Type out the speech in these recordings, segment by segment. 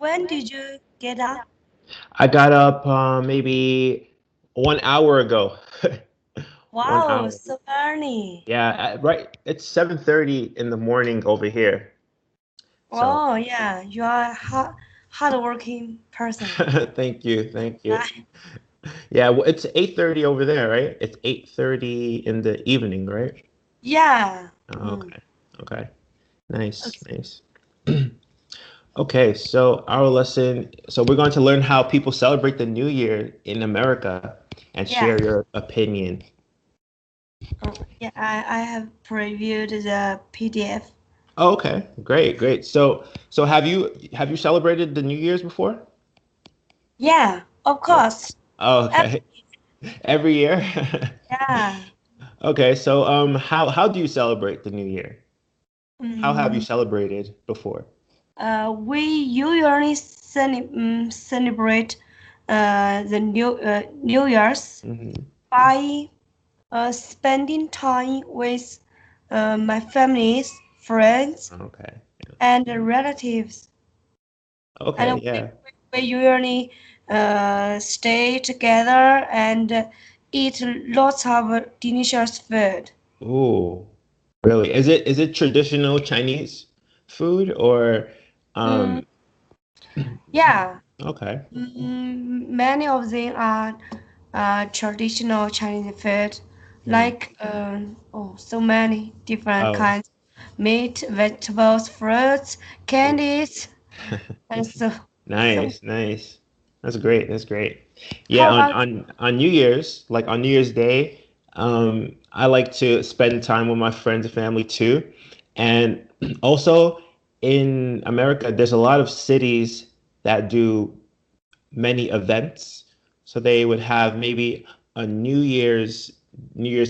When did you get up? I got up maybe 1 hour ago. One Wow, hour. so early. Yeah, right. It's 7:30 in the morning over here. So Oh, yeah, you are a hardworking person. thank you, thank you. Right? Yeah, well, it's 8:30 over there, right? It's 8:30 in the evening, right? Yeah. Oh, Mm. okay. Okay. Nice, Okay. nice. Okay, so our lesson, so we're going to learn how people celebrate the New Year in America and share Yeah. your opinion. Yeah, I have previewed the PDF. Oh, okay. Great, great. So have you celebrated the New Year's before? Yeah, of Oh, course. oh, Uh, okay. Every year? Yeah. Okay, so how do you celebrate the New Year? How have you Mm, celebrated before? we usually celebrate the New Year's Hmm. by spending time with my families, friends, Okay. and relatives. Okay, And yeah. we usually stay together and eat lots of delicious food. Ooh, really? Is it traditional Chinese food or Mm, um yeah, okay. many of them are traditional Chinese food, Hmm. like so many different Oh, kinds: meat, vegetables, fruits, ooh. candies, and so. Nice, nice. That's great. That's great. Yeah, How on about on on New Year's, like on New Year's Day, I like to spend time with my friends and family too. And also in America, there's a lot of cities that do many events. So they would have maybe a New Year's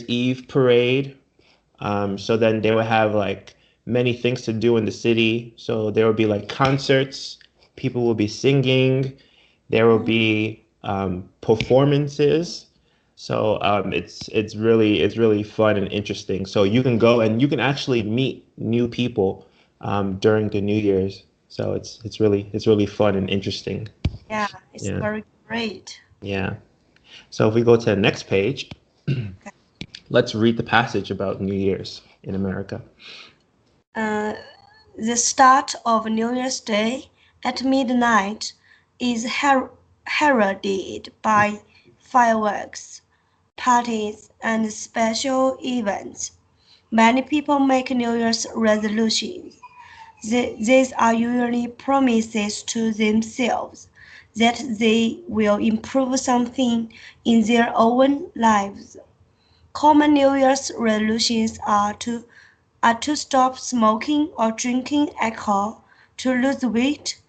Eve parade. So then they would have like many things to do in the city. So there would be like concerts, people will be singing, there will you? be performances. So it's really fun and interesting. So you can go and you can actually meet new people during the New Year's. So it's really fun and interesting. Yeah, it's Yeah, very great. yeah. So if we go to the next page, Okay. let's read the passage about New Year's in America. Uh, the start of New Year's Day at midnight is heralded by fireworks, parties, and special events. Many people make New Year's resolutions. These are usually promises to themselves that they will improve something in their own lives. Common New Year's resolutions are to stop smoking or drinking alcohol, to lose weight,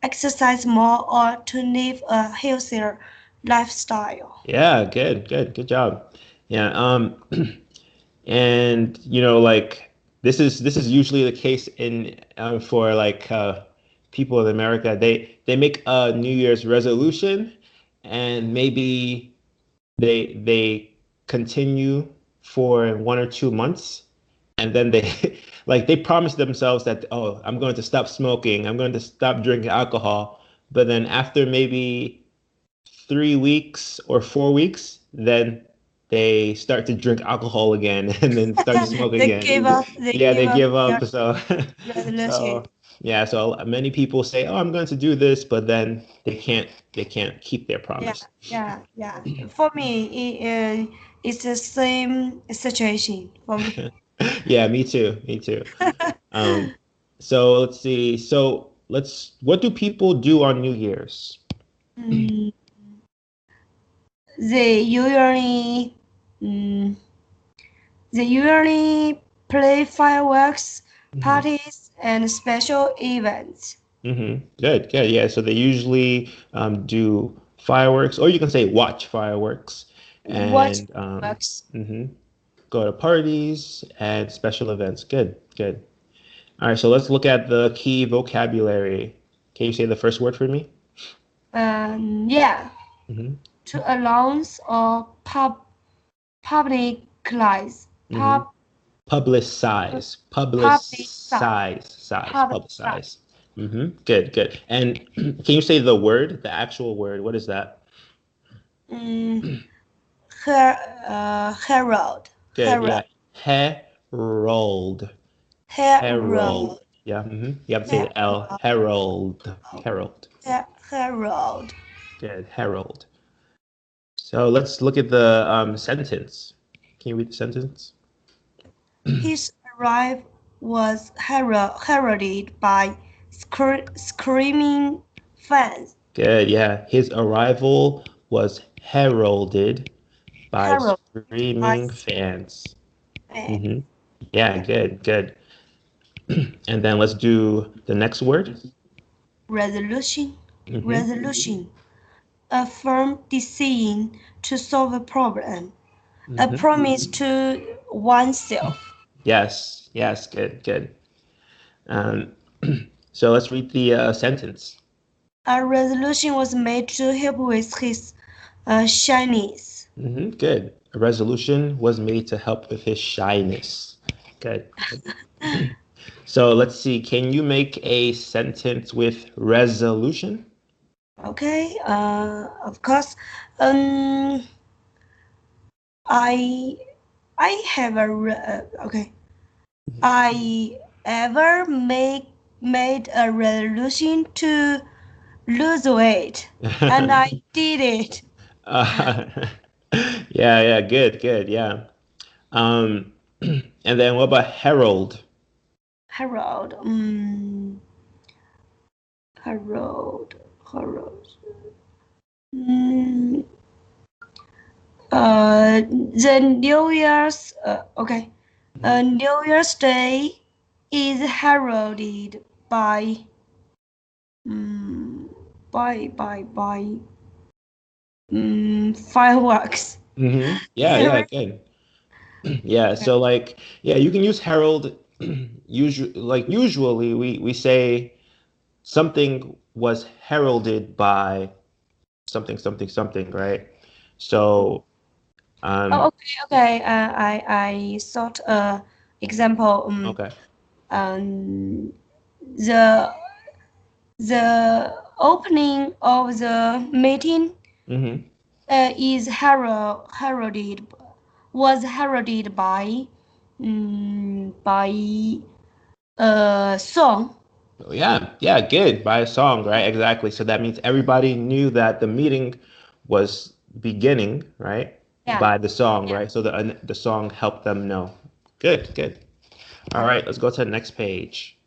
exercise more, or to live a healthier lifestyle. Yeah, good job. Yeah, and like this is usually the case in for like people in America. They make a New Year's resolution, and maybe they continue for 1 or 2 months, and then they like they promise themselves that, oh, I'm going to stop smoking, I'm going to stop drinking alcohol, but then after maybe 3 weeks or 4 weeks, then they start to drink alcohol again and then start to smoke they again. give up. They Yeah, give they up give their up. So, resolution. so yeah, so many people say, "Oh, I'm going to do this," but then they can't keep their Yeah, promise. yeah. For me, it's the same situation for me. Yeah, me too. Me too. Um, so let's see. What do people do on New Year's? Mm, they usually mm, they usually play fireworks, Hmm. parties, and special events. Good, good. Yeah, so they usually do fireworks, or you can say watch fireworks, Watch and fireworks. go to parties and special events. Good, good. All right, so let's look at the key vocabulary. Can you say the first word for me? Yeah, Hmm. to announce or publicize, Hmm. pub, Publicize, publicize, publicize, publicize. publicize. Good, good. And can you say the word, the actual word? What is that? Mm, her, Herald. Good, Herald. yeah. Herald. Herald. Herald. Yeah, you have to say the L. Herald. Herald. Herald. Herald. Good, Herald. So let's look at the sentence. Can you read the sentence? His arrival was heralded by screaming fans. Good, yeah. His arrival was heralded by Heralded by screaming fans. fans. hmm Yeah, good, good. And then let's do the next word. Resolution. hmm Resolution. A firm decision to solve a problem. A hmm promise to oneself. Yes, yes, good, good. Um, so let's read the sentence. A resolution was made to help with his shyness. Good. A resolution was made to help with his shyness. Good. So let's see. Can you make a sentence with resolution? Okay, of course. Um, I I have a okay. I ever made a resolution to lose weight, and I did it. Uh, yeah, yeah, good, good, yeah. Um, and then what about Herald? Harold, Harold, Harold. Mm, the New Year's, okay. New Year's Day is heralded by, um, by fireworks. Yeah, yeah, good. Yeah, so like, yeah, you can use Herald. Usually we say something was heralded by something, something, something, right? So, Oh, um, okay, okay. I thought example. okay. Um, the the opening of the meeting hmm is heralded was heralded by a song. Yeah, yeah, good. By a song, right? Exactly. So that means everybody knew that the meeting was beginning, right? Yeah. By the song, right? So the song helped them know. Good, good. All Yeah. right, let's go to the next page.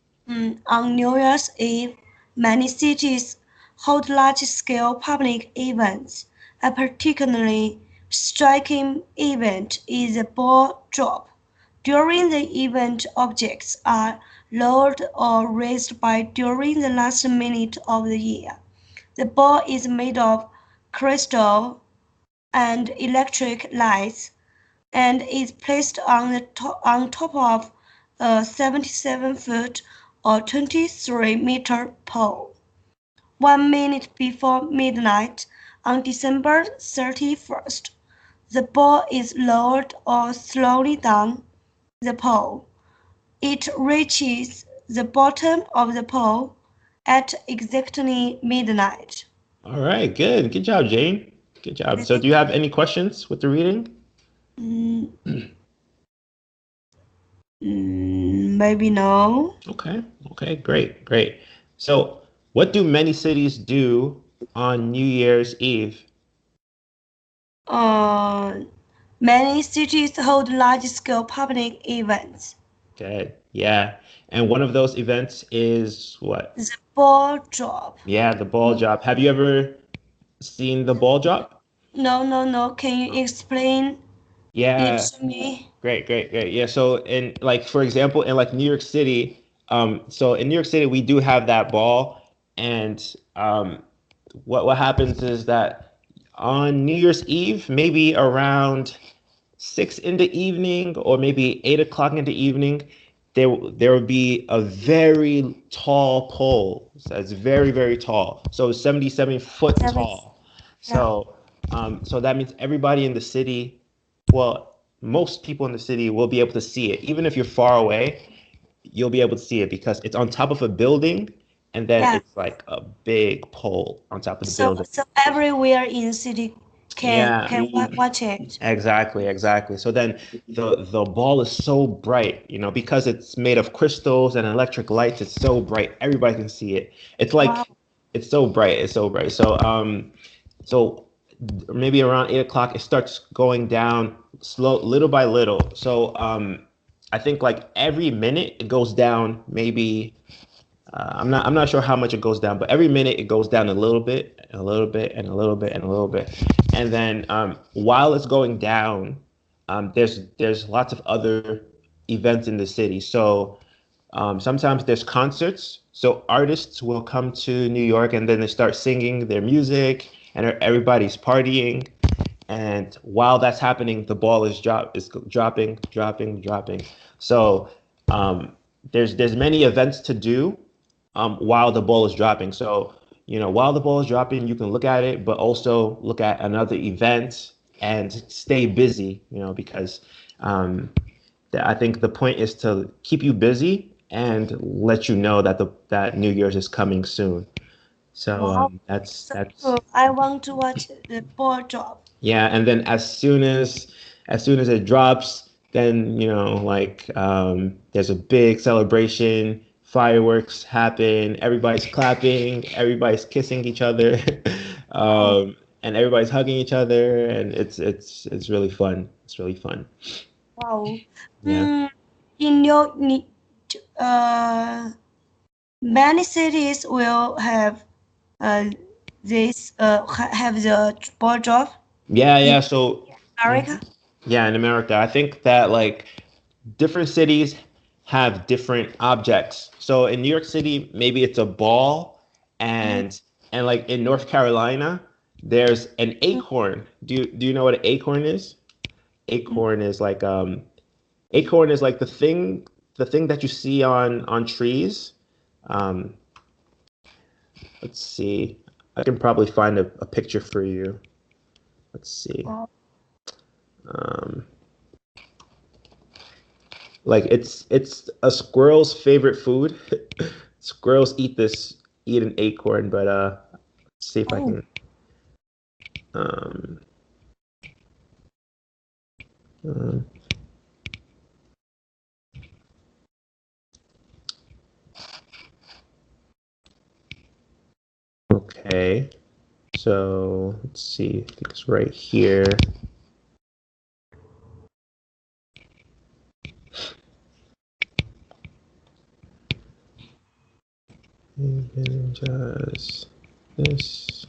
On New Year's Eve, many cities hold large-scale public events. A particularly striking event is the ball drop. During the event, objects are lowered or raised by during the last minute of the year. The ball is made of crystal and electric lights and is placed on top of a 77-foot or 23-meter pole. 1 minute before midnight on December 31st, the ball is lowered or slowly down the pole. It reaches the bottom of the pole at exactly midnight. All right, good. Good job, Jane. Good job. Okay, So thank do you have any questions with the reading? you. Maybe no. Okay, okay, great, great. So what do many cities do on New Year's Eve? Uh, Many cities hold large-scale public events. Good. Yeah. And one of those events is what? The ball drop. Yeah, the ball drop. Have you ever seen the ball drop? No, no, no. Can you explain it Yeah, to me? great, great, great. Yeah, so in like for example, in like New York City, so in New York City we do have that ball, and what happens is that on New Year's Eve, maybe around 6 in the evening or maybe 8 o'clock in the evening, there would be a very tall pole. So it's very, very tall. So 77 foot Seven. tall. Yeah. So that means everybody in the city, well, most people in the city will be able to see it. Even if you're far away, you'll be able to see it because it's on top of a building and then Yeah. it's like a big pole on top of the So building. so everywhere in the city Yeah, can watch it. exactly, exactly. So then the ball is so bright, because it's made of crystals and electric lights, it's so bright. Everybody can see it. It's Wow. like it's so bright, it's so bright. So maybe around 8 o'clock it starts going down slow little by little. So I think like every minute it goes down maybe I'm not sure how much it goes down, but every minute it goes down a little bit, and a little bit, and a little bit, and a little bit. And then while it's going down, there's lots of other events in the city. So sometimes there's concerts. So artists will come to New York and then they start singing their music, and everybody's partying. And while that's happening, the ball is dropping, dropping, dropping. So um, there's many events to do while the ball is dropping. So while the ball is dropping, you can look at it, but also look at another event and stay busy. Because um, I think the point is to keep you busy and let you know that New Year's is coming soon. So Wow. that's So that's cool. I want to watch the ball drop. yeah, and then as soon as it drops, then like there's a big celebration, fireworks happen, everybody's clapping, everybody's kissing each other, Wow. and everybody's hugging each other, and it's really fun. It's really fun. Wow. Yeah. Mm, in your uh, many cities will have uh, have the ball drop Yeah, in yeah. So, America. yeah, in America, I think that like different cities have different objects. So in New York City, maybe it's a ball, Mm, and like in North Carolina, there's an acorn. Do you know what an acorn is? mm. Acorn is like the thing that you see on trees. Um, let's see. I can probably find a picture for you. Let's see. Wow. Um, Like it's a squirrel's favorite food. Squirrels eat an acorn, but let's see if I Oh, can um, um okay. So let's see. I think it's right here. And just this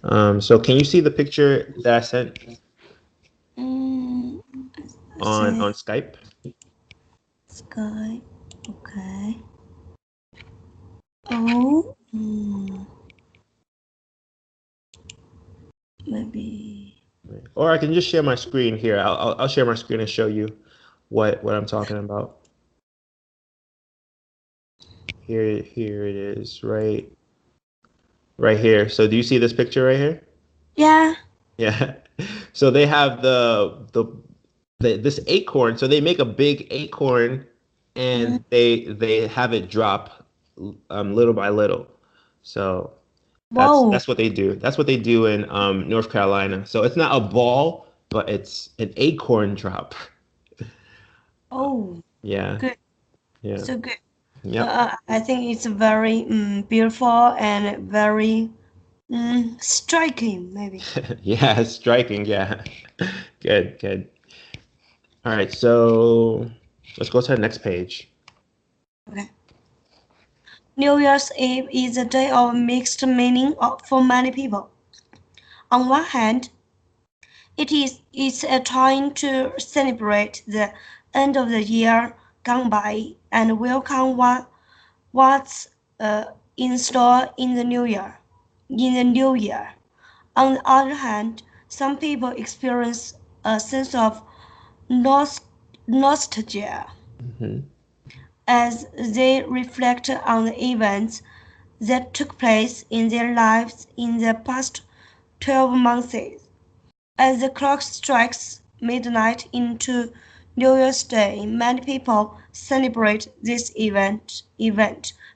and so can you see the picture that I sent mm, I on see. on Skype? Sky. Okay. Oh, maybe. Or I can just share my screen here. I'll share my screen and show you what I'm talking about. Here it is, right here. So do you see this picture right here? Yeah. Yeah. So they have this acorn. So they make a big acorn Mm, and they have it drop little by little. So that's wow. that's what they do. That's what they do in North Carolina. So it's not a ball, but it's an acorn drop. Oh, Yeah. good. Yeah. So good. Yep. I think it's very beautiful and very striking, maybe. Yeah, it's striking. Yeah. Good, good. All right, so let's go to the next page. Okay. New Year's Eve is a day of mixed meaning for many people. On one hand, it's a time to celebrate the end of the year gone by and welcome what's in store in the new year. In the new year. On the other hand, some people experience a sense of nostalgia Hmm. as they reflect on the events that took place in their lives in the past 12 months. As the clock strikes midnight into New Year's Day, many people celebrate this event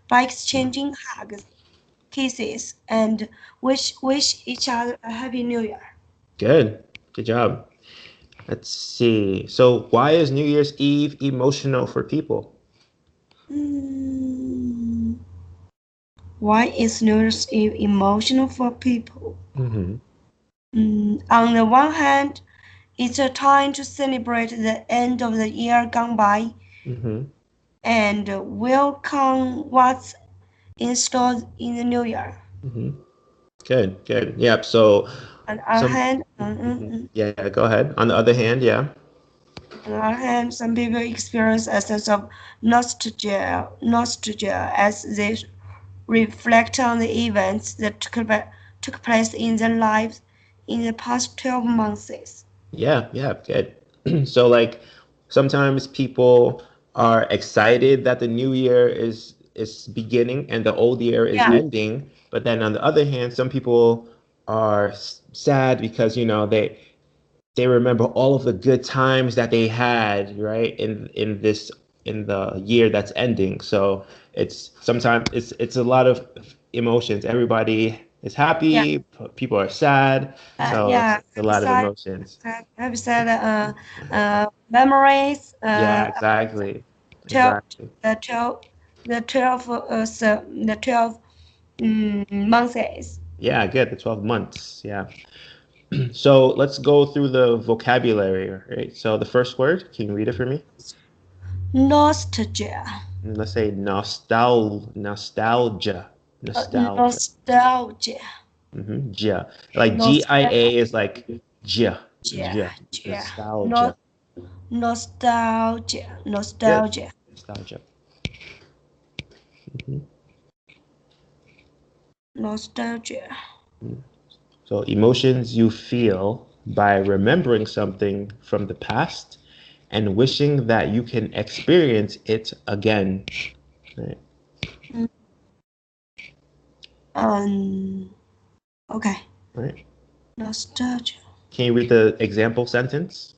by exchanging hugs, kisses, and wish each other a happy New Year. Good. Good job. Let's see. So, why is New Year's Eve emotional for people? Mm, why is New Year's Eve emotional for people? Mm-hmm. On the one hand, it's a time to celebrate the end of the year gone by Mm-hmm. and welcome what's in store in the new year. Mm-hmm. Good. Good. Yep. So, On the other some. hand, Mhm. Yeah. Go ahead. On the other hand, yeah. some people experience a sense of nostalgia as they reflect on the events that took place in their lives in the past 12 months. Yeah. Yeah. Good. So, like, sometimes people are excited that the new year is beginning and the old year is Yeah, ending. But then on the other hand, some people are sad because they remember all of the good times that they had, right, in the year that's ending. So it's sometimes it's a lot of emotions. Everybody is yeah, happy, people are sad, so yeah. it's a lot of emotions. Have said memories. Yeah, exactly. 12, Exactly. the 12, the 12 months. Yeah, good. The 12 months. Yeah. So let's go through the vocabulary, right? So the first word, can you read it for me? Nostalgia. Let's say nostalgia. Nostalgia. Nostalgia. Gia. Like Nostalgia. GIA is like gia. Gia. Yeah. Nostalgia. Nostalgia. Good. Nostalgia. Nostalgia. Mhm. Nostalgia. So emotions you feel by remembering something from the past and wishing that you can experience it again. Right. Mm, Um. Okay. Right. Nostalgia. Can you read the example sentence?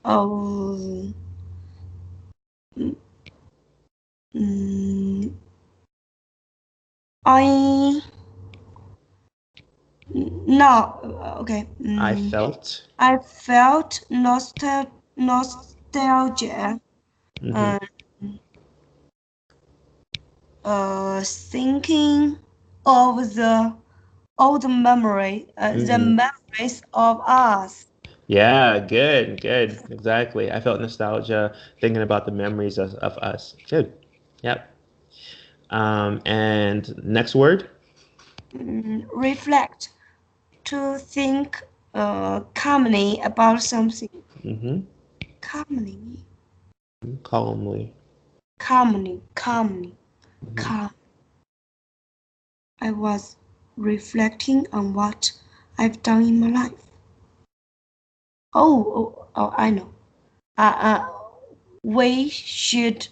Oh. mm, mm, I no. Okay. I felt. I felt nostalgia. Hmm. Uh, thinking of the the Hmm. memories of us. Yeah, good, good. Exactly. I felt nostalgia thinking about the memories of us. Good. Yep. And next word, Reflect to think calmly about something. hmm Calmly, calmly. calmly, Hmm. calm. I was reflecting on what I've done in my life. I know. Uh, uh, we should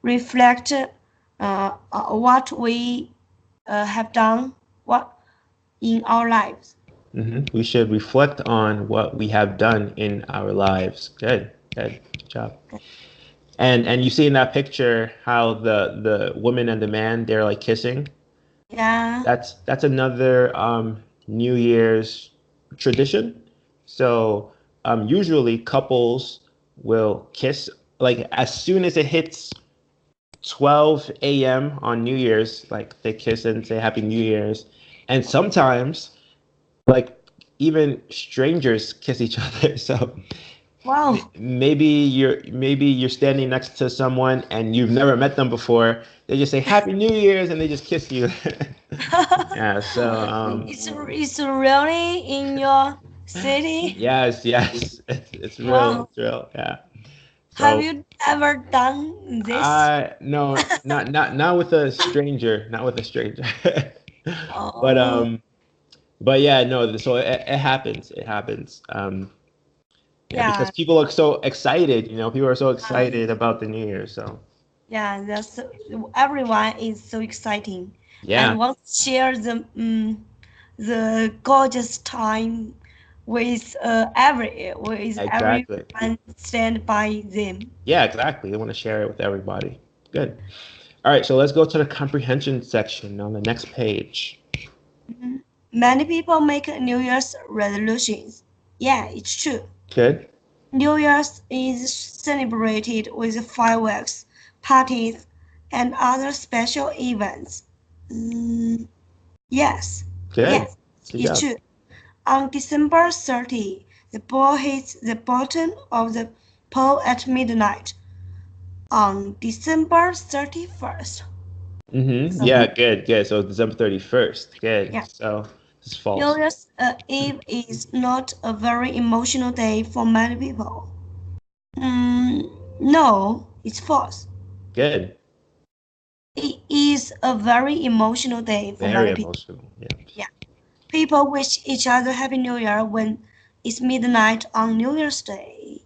reflect what we have done what in our lives. We should reflect on what we have done in our lives. Good, good, good job. And you see in that picture how the woman and the man they're like kissing. Yeah. That's another New Year's tradition. So usually couples will kiss like as soon as it hits 12 a.m. on New Year's, like they kiss and say Happy New Year's. And sometimes, like, even strangers kiss each other. So Wow. maybe you're standing next to someone and you've never met them before. They just say Happy New Year's and they just kiss you. Yeah, so It's really in your city. yes, yes, it's real, Wow. it's real. Yeah. Have So you ever done this? I no, not with a stranger, not with a stranger. But Oh, yeah, no, so it happens. It happens. Yeah, because yeah. people are so excited, people are so uh, excited about the New Year. So Yeah, everyone is so exciting yeah. and wants to share the gorgeous time with Exactly. everyone stand by them. Yeah, exactly. They want to share it with everybody. Good. All right, so let's go to the comprehension section on the next page. Mhm. Many people make New Year's resolutions. Yeah, it's true. Good. New Year's is celebrated with fireworks, parties, and other special events. Mm, yes, Good. yes, Good it's job. true. On December 30, the ball hits the bottom of the pole at midnight. On December 31st. Mm-hmm. So, Yeah, good, good. So December 31st. Good. yeah. So this is New false. Year's Eve is not a very emotional day for many people. No, it's false. Good. It is a very emotional day for Very many people. emotional. Yeah. Yeah. People wish each other Happy New Year when it's midnight on New Year's Day.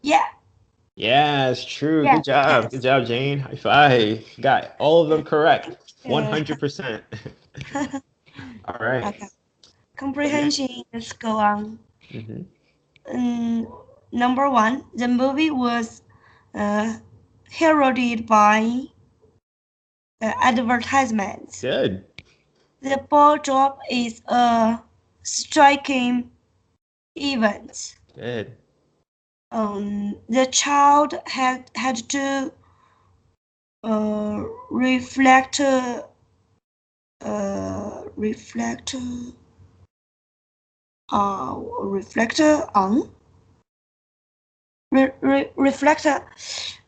Yeah. Yeah, it's true. Good Yes. job. Good Yes. job, Jane. High five. Got all of them correct. Uh, 100%. All right. okay. So next. Comprehension. Let's go on. Mm-hmm. Um, Number one, the movie was uh, heralded by advertisements. Good. The ball drop is a striking event. Good. The child had to reflect reflect reflect on reflect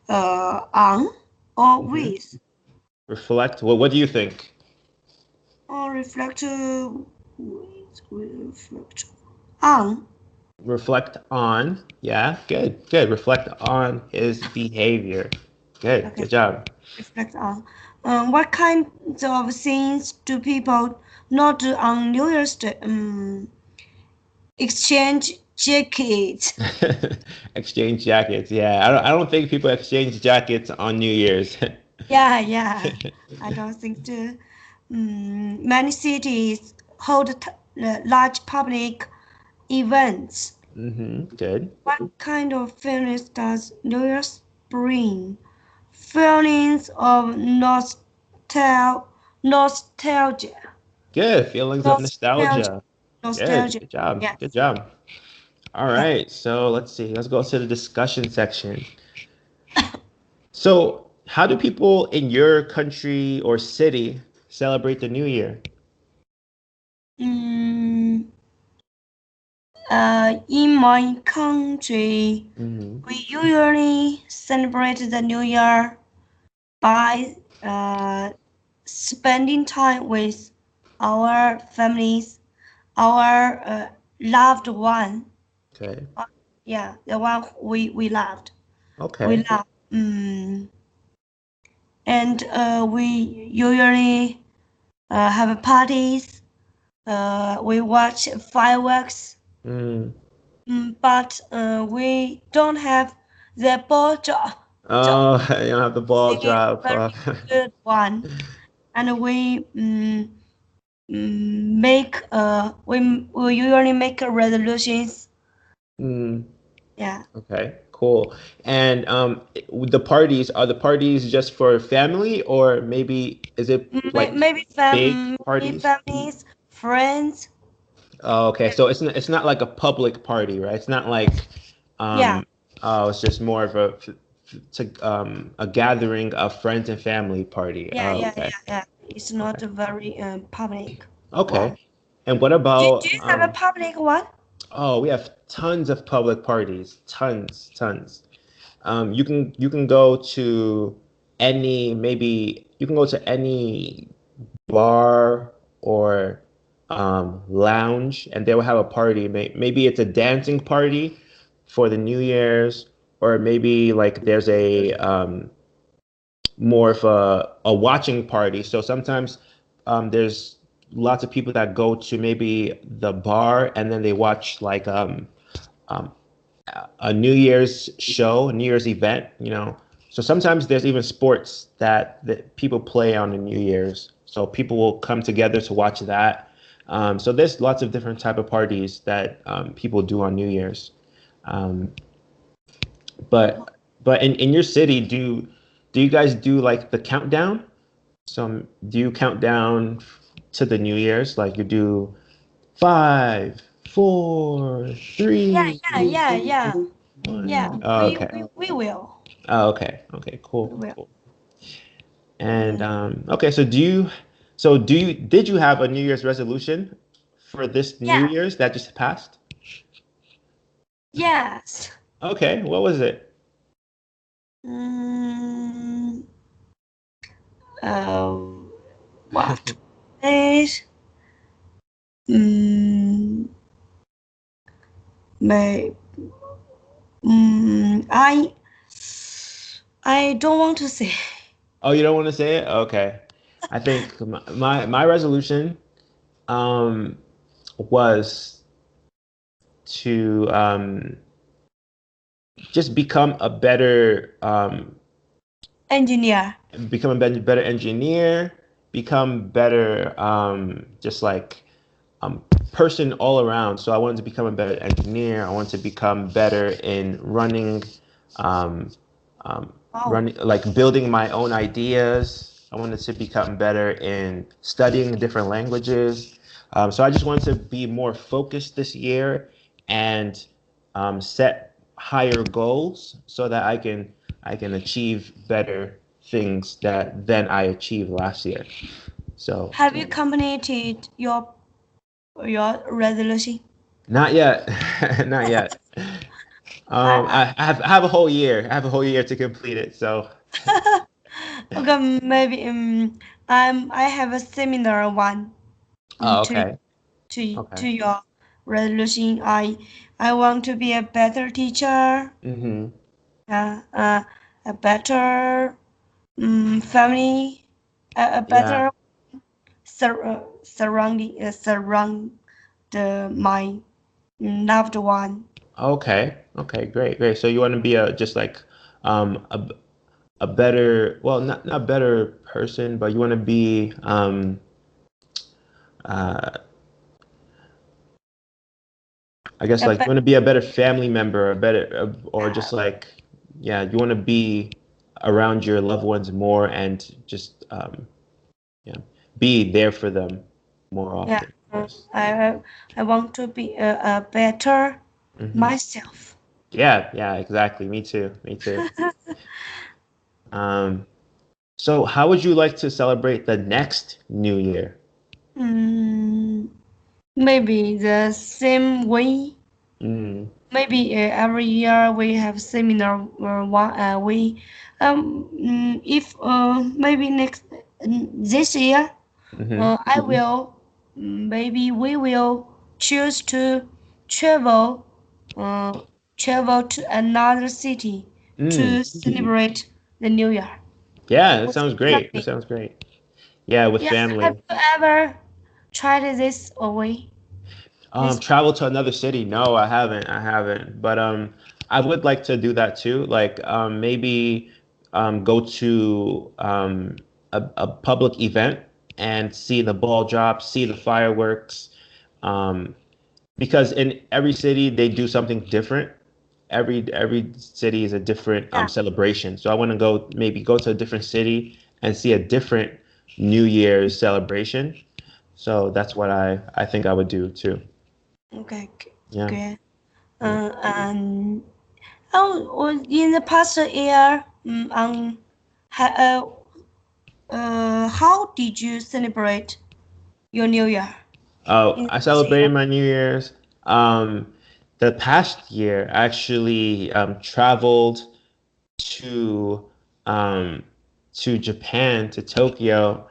on or Mm-hmm. with Reflect. Well, what do you think? or reflect reflect on Reflect on. Yeah, good. Good. Reflect on his behavior. Good. okay Good job. reflect on what kinds of things do people not do on New Year's Day? Exchange jackets. Exchange jackets. Yeah, I don't think people exchange jackets on New Year's. Yeah, yeah. I don't think too. Many cities hold large public events. Good. What kind of feelings does New Year's bring? Feelings of nostalgia, Good. Feelings of nostalgia, nostalgia. Good. nostalgia. Good job. Good Yes. job. All Okay. right. So let's see. Let's go to the discussion section. So, how do people in your country or city celebrate the New Year? Mm, in my country, Hmm. we usually celebrate the New Year by spending time with our families, our loved one. Okay. Uh, yeah, the one we loved. We Okay. love. And we usually have parties. We watch fireworks. Mm. But we don't have the ball drop. Oh, you don't have the ball Sing it drop. very good one. And make we usually make resolutions. Mm. Yeah, Okay, cool. And the parties, are the parties just for family, or maybe is it like big maybe parties? families, friends. Oh, okay. Yeah, So it's not like a public party, right? It's not like yeah, um oh, it's just more of a gathering of friends and family party. yeah, Oh, yeah, okay. yeah, yeah. It's Okay. not a very public Okay. one. And what Do about you have a public one? oh, we have tons of public parties. Tons, tons. You can go to any maybe you can go to any bar or lounge, and they will have a party. Maybe it's a dancing party for the New Year's, or maybe like there's a more of a watching party. So sometimes there's lots of people that go to maybe the bar and then they watch like um, a New Year's show, a New Year's event. So sometimes there's even sports that people play on the New Year's. So people will come together to watch that. So there's lots of different type of parties that people do on New Year's. Um, but in your city, do you guys do like the countdown? So do you count down to the New Year's? Like you do five, four, Yeah, three, yeah, yeah, yeah, yeah. one. Oh, We okay. we, we will. Oh, okay. Okay. We Cool. will. Cool. And Uh, okay. So did you have a New Year's resolution for this New yeah. Year's that just passed? Yes. Okay. What was it? Mm, uh, what is mm, may I don't want to say. Oh, you don't want to say it? Okay. I think my resolution um was to just Engineer. become a better engineer, become better just like um person all around. So I wanted to become a better engineer. I wanted to become better in um, Oh, running like building my own ideas. I wanted to become better in studying different languages. So I just wanted to be more focused this year and set higher goals so that I can achieve better things that than I achieved last year. So have you completed your resolution? not yet, not yet. I, I have a whole year. I have a whole year to complete it. So okay, maybe I have a similar one oh, to okay, to okay. your resolution. I want to be a better teacher, Mm-hmm. uh, uh, a better family, a Yeah. better surround my loved one. Okay. Okay. Great. Great. So you want to be a just like a better, well, not better person, but you want to be uh I guess A like you be- want to be a better family member, a better or uh, just like yeah, you want to be around your loved ones more and just yeah, be there for them more yeah, often, I guess. I want to be a better Hmm. myself. Yeah, yeah, exactly. Me too. Me too. Um, so how would you like to celebrate the next New Year? Mm, maybe the same way. Mm, Maybe every year we have seminar. We if maybe next this year hmm I will maybe we will choose to travel uh, travel to another city mm. to celebrate the New Year Yeah, that with sounds great. That family. sounds great. Yeah, with Yeah, have family. you ever tried this away? This Travel to another city? No, I haven't. I haven't. But I would like to do that too. Like maybe go to a public event and see the ball drop, see the fireworks. Um, because in every city they do something different. Every city is a different yeah, celebration. So I want to go maybe go to a different city and see a different New Year's celebration. So that's what I think I would do too. okay, Yeah. okay. Yeah. And in the past year, ha, how did you celebrate your New Year Oh, in I this year? celebrated my New Year's. Um, the past year, I actually traveled to um, to Japan, to Tokyo,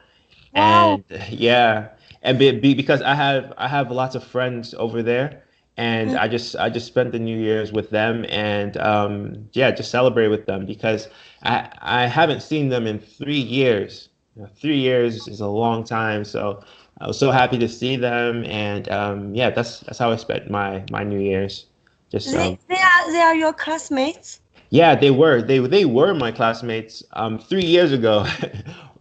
Wow. and yeah, and because I have lots of friends over there, and Mm, I just spent the New Year's with them, and yeah, just celebrate with them because I haven't seen them in 3 years. 3 years is a long time, so I was so happy to see them, and yeah, that's how I spent my New Year's. Just they are your classmates. yeah, they were my classmates 3 years ago,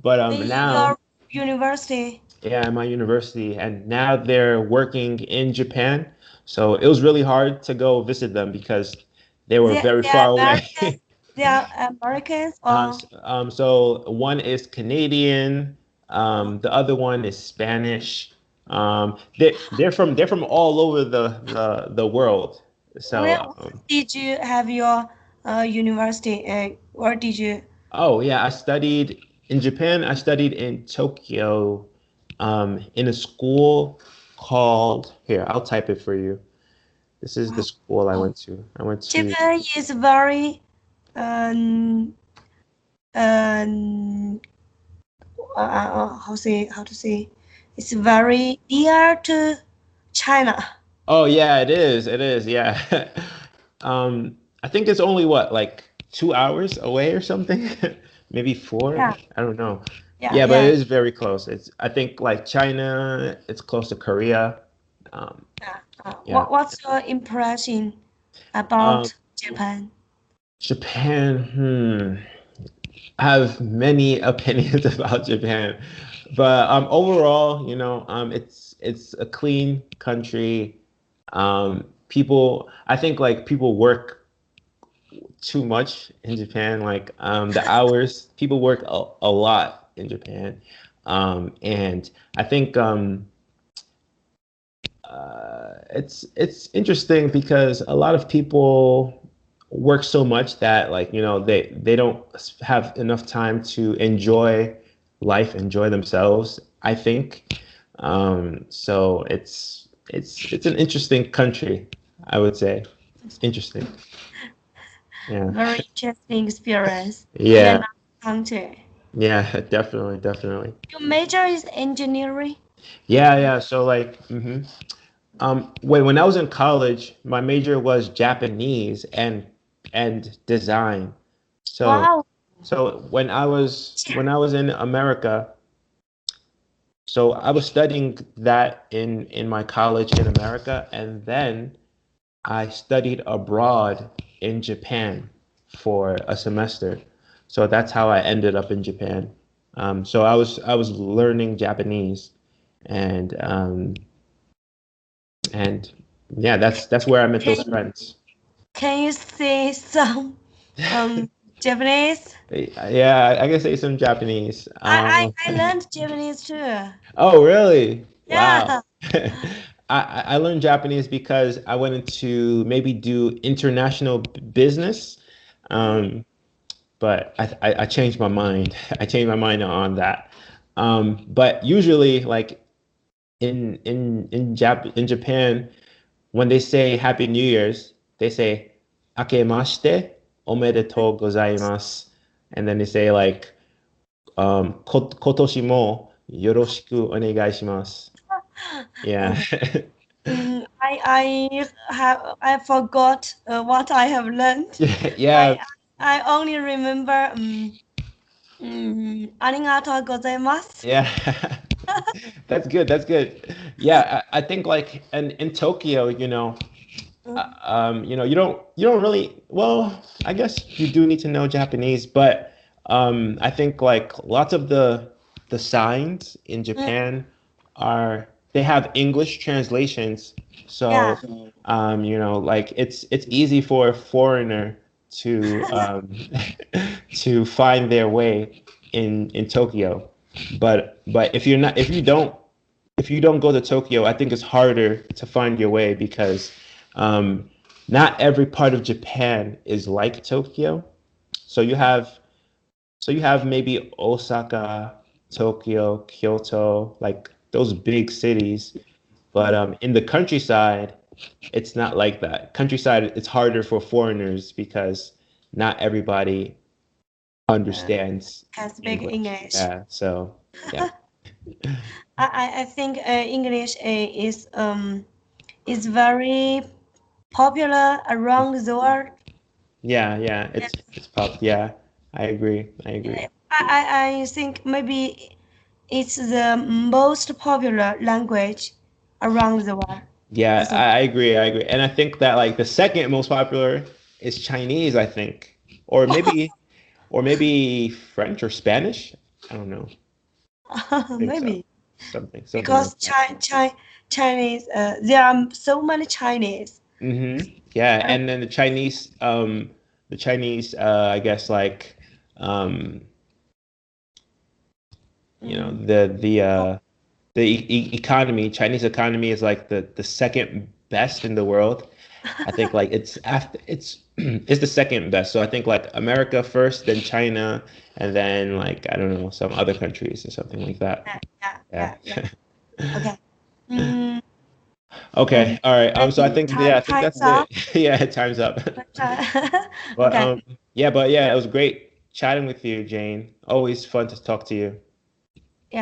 but In now your university. yeah, my university, and now they're working in Japan. So it was really hard to go visit them because they were very They are far away. American. They are Americans or So one is Canadian, oh, the other one is Spanish. They're from all over the world. So where did you have your university? Where did you? oh yeah, I studied in Japan. I studied in Tokyo, in a school called here. I'll type it for you. This is the school I Oh, went to. I went to Japan is very um um how to say it's very near to China. oh yeah, it is. It is. Yeah. I think it's only what, like 2 hours away or something, maybe four. Yeah, I don't know. yeah, Yeah, but it yeah. is very close. It's I think like China. It's close to Korea. Um, Yeah. yeah. What's your impression Um, about Japan? Japan. I have many opinions about Japan, but overall, it's a clean country. People, I think like people work too much in Japan. Like the hours, people work a lot in Japan, and I think it's interesting because a lot of people work so much that like they don't have enough time to enjoy life, enjoy themselves. I think so. It's an interesting country, I would say. It's interesting. Yeah. Very interesting experience in Yeah. another country. Yeah. Definitely. Definitely. Your major is engineering? Yeah. Yeah. So like, when I was in college, my major was Japanese and design. So Wow. so when I was in America, so I was studying that in my college in America, and then I studied abroad in Japan for a semester. So that's how I ended up in Japan. So I was learning Japanese, and and yeah, that's where I met those Can friends. can you say some Japanese? Yeah, I can say some Japanese. I learned Japanese too. Oh, really? Wow. Yeah. I learned Japanese because I wanted to maybe do international business, um, but I changed my mind. I changed my mind on that. But usually, like in Japan, when they say Happy New Year's, they say "Akemashite omedetou gozaimasu," and then they say like "Kotoshi mo yoroshiku onegai shimasu." Yeah. I forgot what I have learned. Yeah. I I only remember arigatou gozaimasu. Yeah. That's good. That's good. Yeah, I think like in Tokyo, you don't really, well, I guess you do need to know Japanese, but I think like lots of the signs in Mm, Japan they have English translations. yeah. So like it's easy for a foreigner to to find their way in Tokyo. But if you don't go to Tokyo, I think it's harder to find your way because um, not every part of Japan is like Tokyo. So you have so you have maybe Osaka, Tokyo, Kyoto, like those big cities. But in the countryside, it's not like that. Countryside, it's harder for foreigners because not everybody Uh, understands can speak English. English. Yeah, so yeah. I think English is very popular around the world. Yeah, yeah, it's pop. Yeah, I agree. I agree. I think maybe it's the most popular language around the world. Yeah, Is it? I agree. I agree. And I think that like the second most popular is Chinese, I think. Or maybe French or Spanish. I don't know. I think so. Maybe. something like because that. Chinese, there are so many Chinese. Yeah, Uh, and then the Chinese, I guess like, um, mm, the economy, Chinese economy is like the second best in the world. I think like it's after it's the second best. So I think like America first, then China, and then like I don't know some other countries or something like that. yeah, yeah, Yeah. yeah, yeah. Okay. Mm, Okay. maybe All right. So I maybe think yeah, I think time's that's up. it. Yeah, time's up. But Okay. yeah, but yeah, it was great chatting with you, Jane. Always fun to talk to you.